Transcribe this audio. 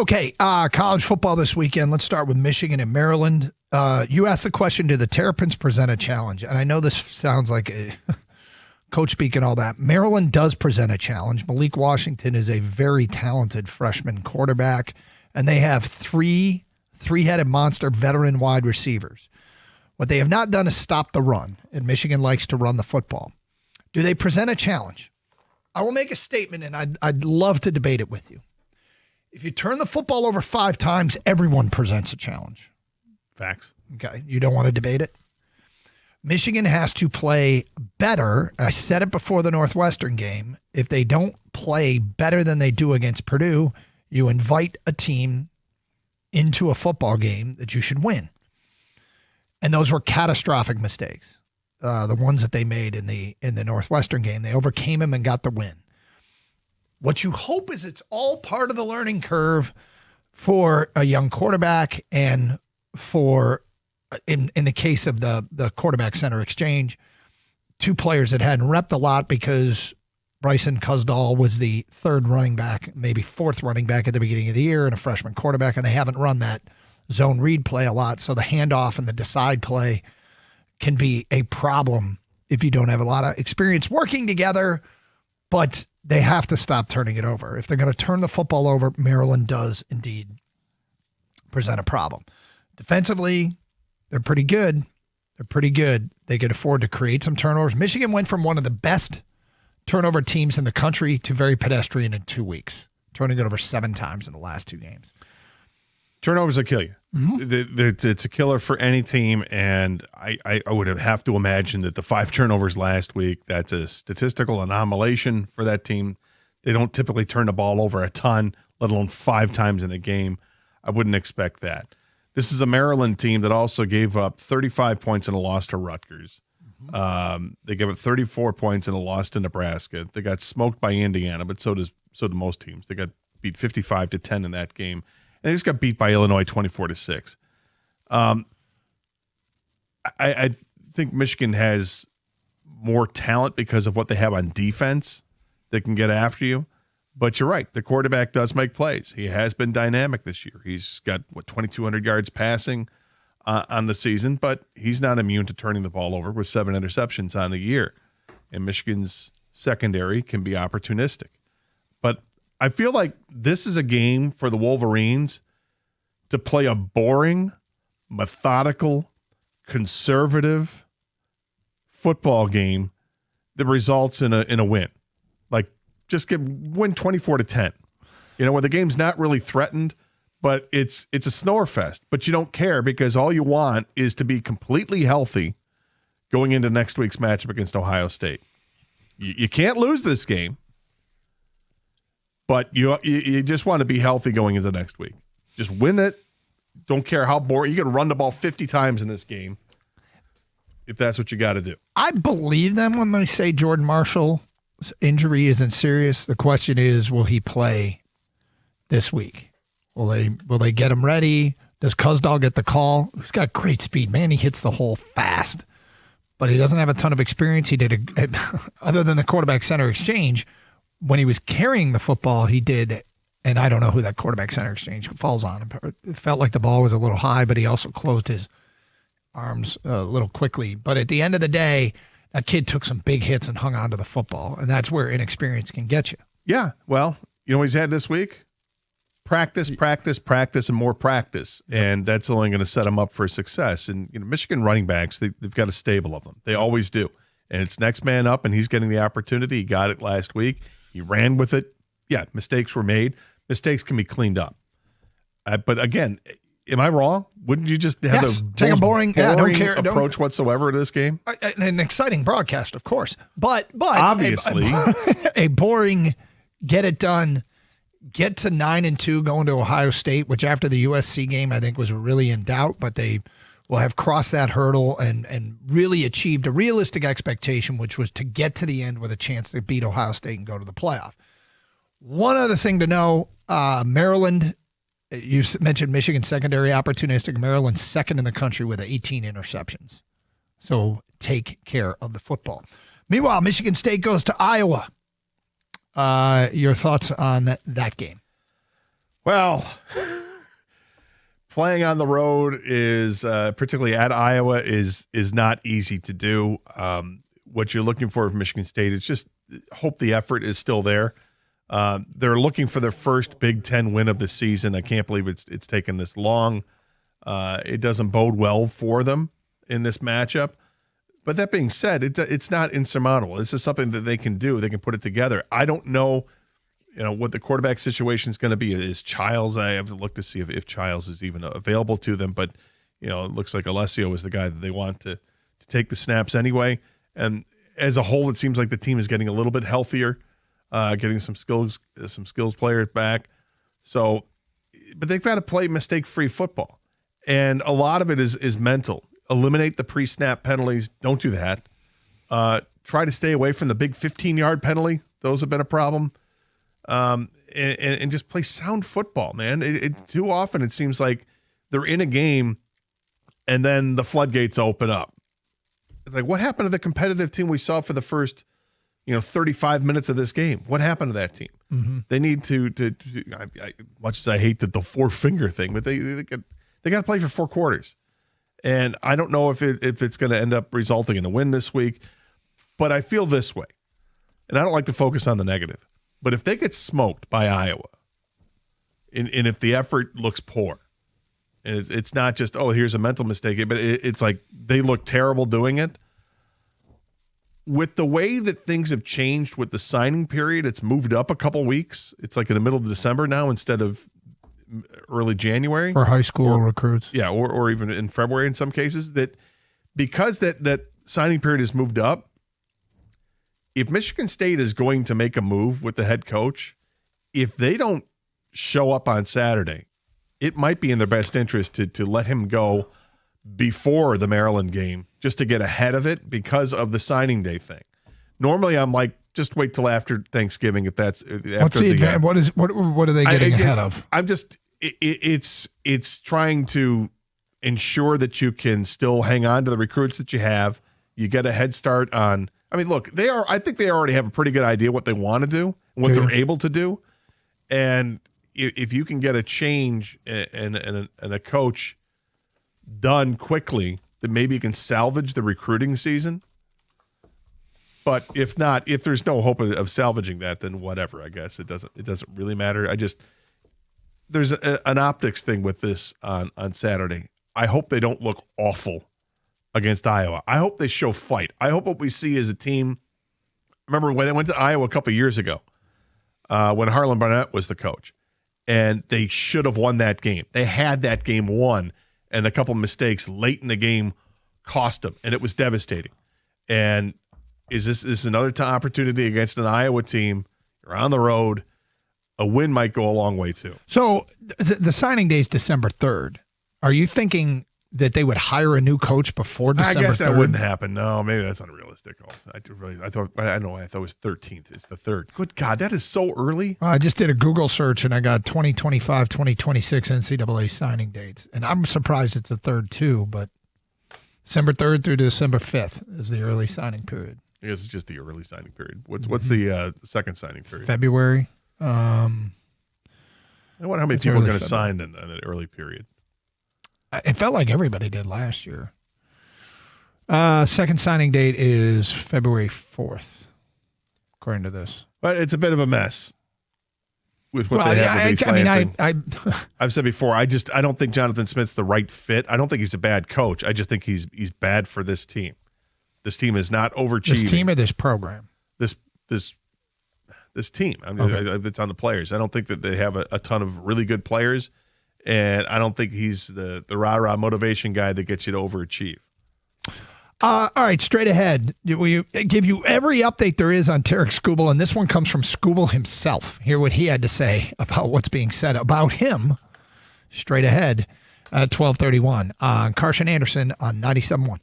Okay, college football this weekend. Let's start with Michigan and Maryland. You asked the question, do the Terrapins present a challenge? And I know this sounds like a coach speak and all that. Maryland does present a challenge. Malik Washington is a very talented freshman quarterback, and they have three-headed monster veteran wide receivers. What they have not done is stop the run, and Michigan likes to run the football. Do they present a challenge? I will make a statement, and I'd love to debate it with you. If you turn the football over 5 times, everyone presents a challenge. Facts. Okay, you don't want to debate it? Michigan has to play better. I said it before the Northwestern game. If they don't play better than they do against Purdue, you invite a team into a football game that you should win. And those were catastrophic mistakes. The ones that they made in the Northwestern game, they overcame them and got the win. What you hope is it's all part of the learning curve for a young quarterback and for, in the case of the quarterback center exchange, 2 players that hadn't repped a lot because Bryson Cusdall was the 3rd running back, maybe 4th running back at the beginning of the year and a freshman quarterback, and they haven't run that zone read play a lot. So the handoff and the decide play can be a problem if you don't have a lot of experience working together, but they have to stop turning it over. If they're going to turn the football over, Maryland does indeed present a problem. Defensively, they're pretty good. They're pretty good. They can afford to create some turnovers. Michigan went from one of the best turnover teams in the country to very pedestrian in 2 weeks, turning it over 7 times in the last 2 games. Turnovers will kill you. Mm-hmm. It's a killer for any team, and I would have to imagine that the 5 turnovers last week, that's a statistical anomaly for that team. They don't typically turn the ball over a ton, let alone 5 times in a game. I wouldn't expect that. This is a Maryland team that also gave up 35 points in a loss to Rutgers. Mm-hmm. They gave up 34 points in a loss to Nebraska. They got smoked by Indiana, but so do most teams. They got beat 55-10 in that game. And they just got beat by Illinois 24-6. I think Michigan has more talent because of what they have on defense that can get after you. But you're right. The quarterback does make plays. He has been dynamic this year. He's got, 2,200 yards passing on the season, but he's not immune to turning the ball over with 7 interceptions on the year. And Michigan's secondary can be opportunistic. But I feel like this is a game for the Wolverines to play a boring, methodical, conservative football game that results in a win. Like, just win 24-10. Where the game's not really threatened, but it's a snore fest. But you don't care because all you want is to be completely healthy going into next week's matchup against Ohio State. You can't lose this game. But you just want to be healthy going into next week. Just win it. Don't care how boring. You can run the ball 50 times in this game if that's what you got to do. I believe them when they say Jordan Marshall's injury isn't serious. The question is, will he play this week? Will they get him ready? Does Cusdall get the call? He's got great speed. Man, he hits the hole fast. But he doesn't have a ton of experience. He did, other than the quarterback center exchange, when he was carrying the football, he did, and I don't know who that quarterback center exchange falls on. It felt like the ball was a little high, but he also closed his arms a little quickly. But at the end of the day, that kid took some big hits and hung on to the football, and that's where inexperience can get you. Yeah, well, you know what he's had this week? Practice, and more practice, and that's only going to set him up for success. And Michigan running backs, they've got a stable of them. They always do. And it's next man up, and he's getting the opportunity. He got it last week. He ran with it. Yeah, mistakes were made. Mistakes can be cleaned up. But again, am I wrong? Wouldn't you just have take a boring approach whatsoever to this game? An exciting broadcast, of course. But obviously, a boring, get it done, get to 9-2 going to Ohio State, which after the USC game I think was really in doubt, but they will have crossed that hurdle and really achieved a realistic expectation, which was to get to the end with a chance to beat Ohio State and go to the playoff. One other thing to know, Maryland, you mentioned Michigan secondary opportunistic. Maryland's second in the country with 18 interceptions. So take care of the football. Meanwhile, Michigan State goes to Iowa. Your thoughts on that game? Well, playing on the road is, particularly at Iowa, is not easy to do. What you're looking for from Michigan State is just hope the effort is still there. They're looking for their first Big Ten win of the season. I can't believe it's taken this long. It doesn't bode well for them in this matchup. But that being said, it's not insurmountable. This is something that they can do. They can put it together. I don't know, what the quarterback situation is going to be. Is Childs? I have to look to see if Childs is even available to them. But it looks like Alessio is the guy that they want to take the snaps anyway. And as a whole, it seems like the team is getting a little bit healthier, getting some skills players back. So, but they've got to play mistake-free football, and a lot of it is mental. Eliminate the pre-snap penalties. Don't do that. Try to stay away from the big 15-yard penalty. Those have been a problem. And just play sound football, man. Too often it seems like they're in a game and then the floodgates open up. It's like, what happened to the competitive team we saw for the first, 35 minutes of this game? What happened to that team? Mm-hmm. They need to much as I hate the 4-finger thing, but they got to play for 4 quarters. And I don't know if it's going to end up resulting in a win this week, but I feel this way. And I don't like to focus on the negative. But if they get smoked by Iowa, and if the effort looks poor, and it's not just, here's a mental mistake, but it's like they look terrible doing it. With the way that things have changed with the signing period, it's moved up a couple weeks. It's like in the middle of December now instead of early January. For high school recruits. Yeah, or even in February in some cases. That because that signing period has moved up, if Michigan State is going to make a move with the head coach, if they don't show up on Saturday, it might be in their best interest to let him go before the Maryland game just to get ahead of it because of the signing day thing. Normally, I'm like, just wait till after Thanksgiving if that's after what's the advantage? What are they getting ahead of? I'm just it's trying to ensure that you can still hang on to the recruits that you have. You get a head start on. I mean, look, I think they already have a pretty good idea what they want to do, what they're able to do. And if you can get a change and a coach done quickly, then maybe you can salvage the recruiting season. But if not, if there's no hope of salvaging that, then whatever, I guess. It doesn't really matter. There's an optics thing with this on Saturday. I hope they don't look awful against Iowa. I hope they show fight. I hope what we see is a team. Remember when they went to Iowa a couple of years ago when Harlan Barnett was the coach, and they should have won that game. They had that game won, and a couple of mistakes late in the game cost them, and it was devastating. And is this another opportunity against an Iowa team? You're on the road. A win might go a long way too. So the signing day is December 3rd. Are you thinking that they would hire a new coach before December 3rd? I guess that wouldn't happen. No, maybe that's unrealistic. I thought it was 13th. It's the 3rd. Good God, that is so early. I just did a Google search and I got 2025, 2026 NCAA signing dates. And I'm surprised it's the 3rd too, but December 3rd through December 5th is the early signing period. I guess it's just the early signing period. What's the second signing period? February. I wonder how many people are going to sign in that early period. It felt like everybody did last year. Second signing date is February 4th, according to this. But it's a bit of a mess with what they have with East Lansing. I've said before, I don't think Jonathan Smith's the right fit. I don't think he's a bad coach. I just think he's bad for this team. This team is not overachieving. This team or this program? This team. I mean, okay. It's on the players. I don't think that they have a ton of really good players, and I don't think he's the rah-rah motivation guy that gets you to overachieve. All right, straight ahead. We give you every update there is on Tarik Skubal, and this one comes from Skubal himself. Hear what he had to say about what's being said about him straight ahead at 12:31 on Karsch and Anderson on 97.1.